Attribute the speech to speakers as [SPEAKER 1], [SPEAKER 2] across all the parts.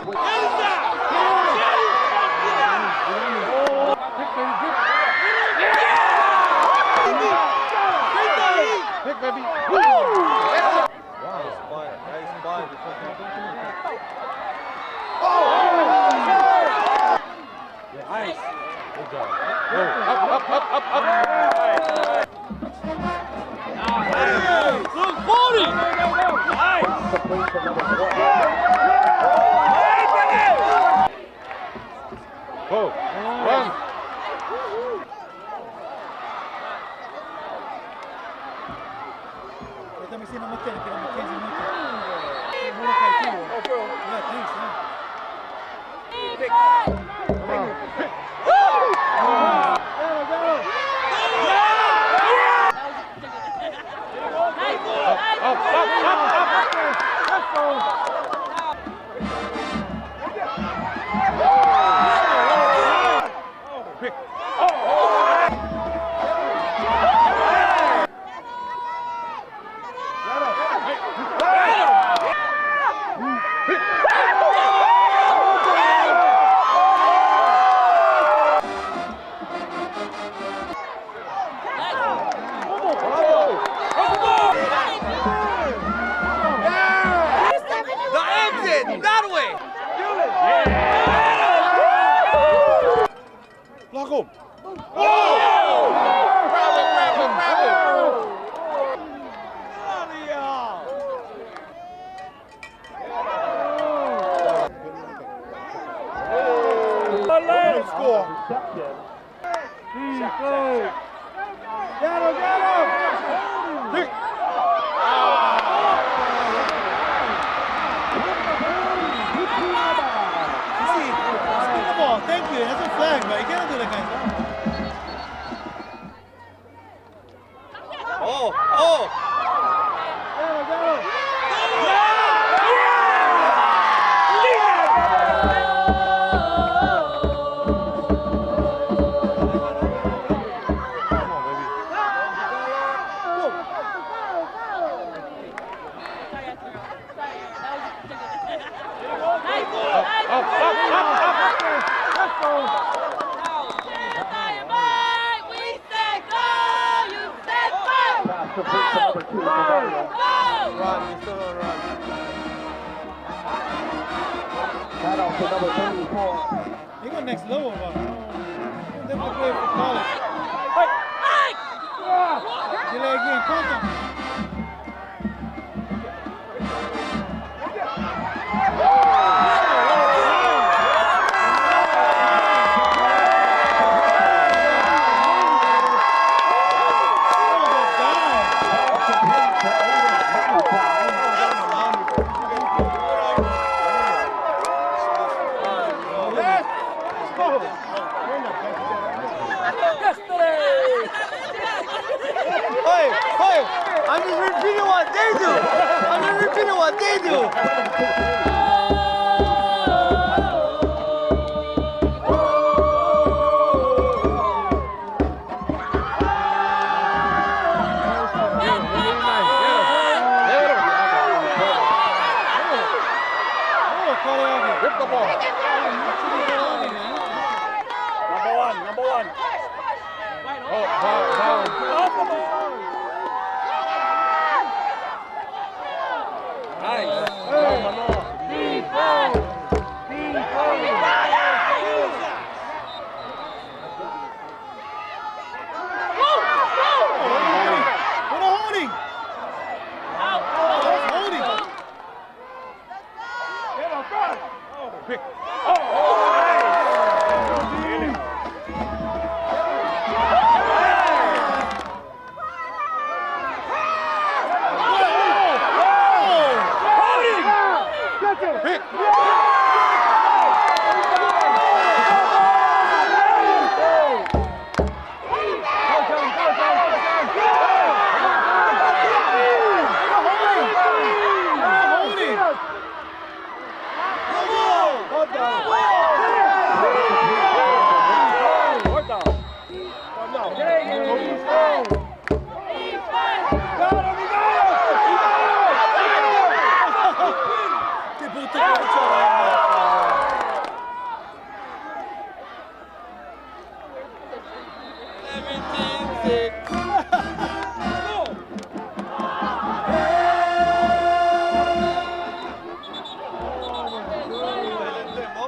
[SPEAKER 1] Pick, baby. Nice. Good job. Go. Up.
[SPEAKER 2] Look, 40. Nice.
[SPEAKER 1] Go. Run.
[SPEAKER 3] Estamos ensinando a mecânica, que era Mackenzie muito. Muito caitivo. Yeah, thanks, man.
[SPEAKER 1] Block him.
[SPEAKER 2] Oh!
[SPEAKER 1] Grab it. Score.
[SPEAKER 3] Get him!
[SPEAKER 1] Pick.
[SPEAKER 3] Thank you. That's a flag, but you can't do that kind of stuff.
[SPEAKER 2] Oh!
[SPEAKER 3] He got next level, but he'll definitely play for college. You like getting contact.
[SPEAKER 2] Hey! I'm just repeating what they do!
[SPEAKER 1] Rip the ball.
[SPEAKER 2] Number one.
[SPEAKER 1] Oh, foul.
[SPEAKER 2] Nice.
[SPEAKER 1] Pick.
[SPEAKER 3] Hold on.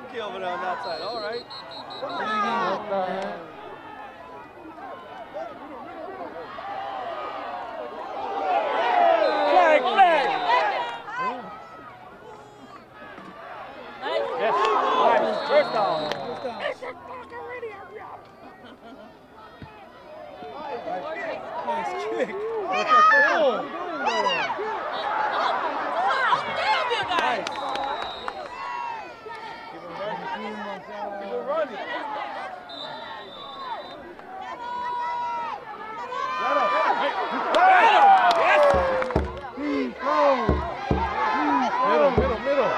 [SPEAKER 2] monkey over there on that side. All right. Flag, flag. Yes. Nice. First down.
[SPEAKER 3] First down. Nice kick.
[SPEAKER 2] Oh. Nice. Keep it running.
[SPEAKER 1] Middle.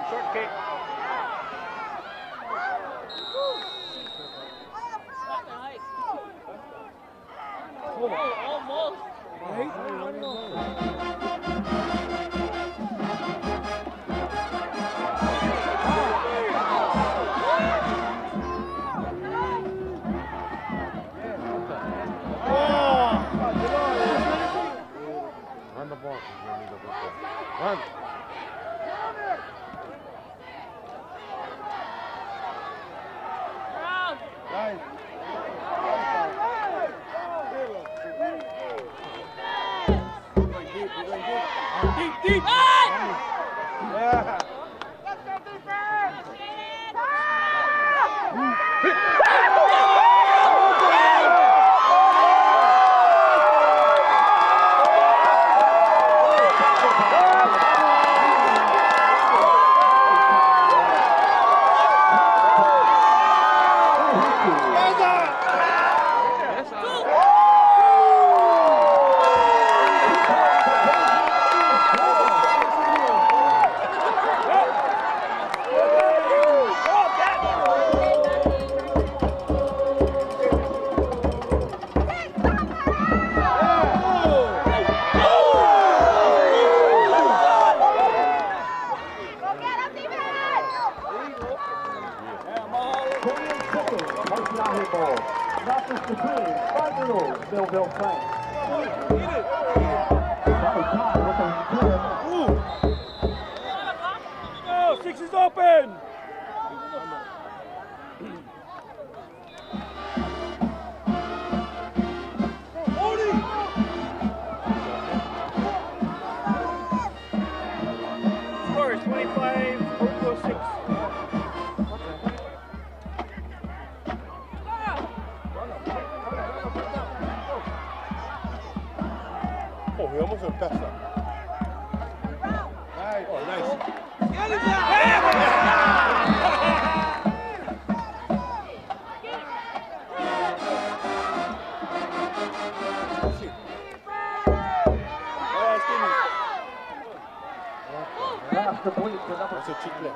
[SPEAKER 2] Short kick.
[SPEAKER 1] Run the ball. Run. Nice.
[SPEAKER 2] Deep.
[SPEAKER 1] Yeah.
[SPEAKER 2] Oh, six is open. Score is 25, 4-6.
[SPEAKER 1] Oh, he almost went past that. Nice. Oh, nice. That's a chicle.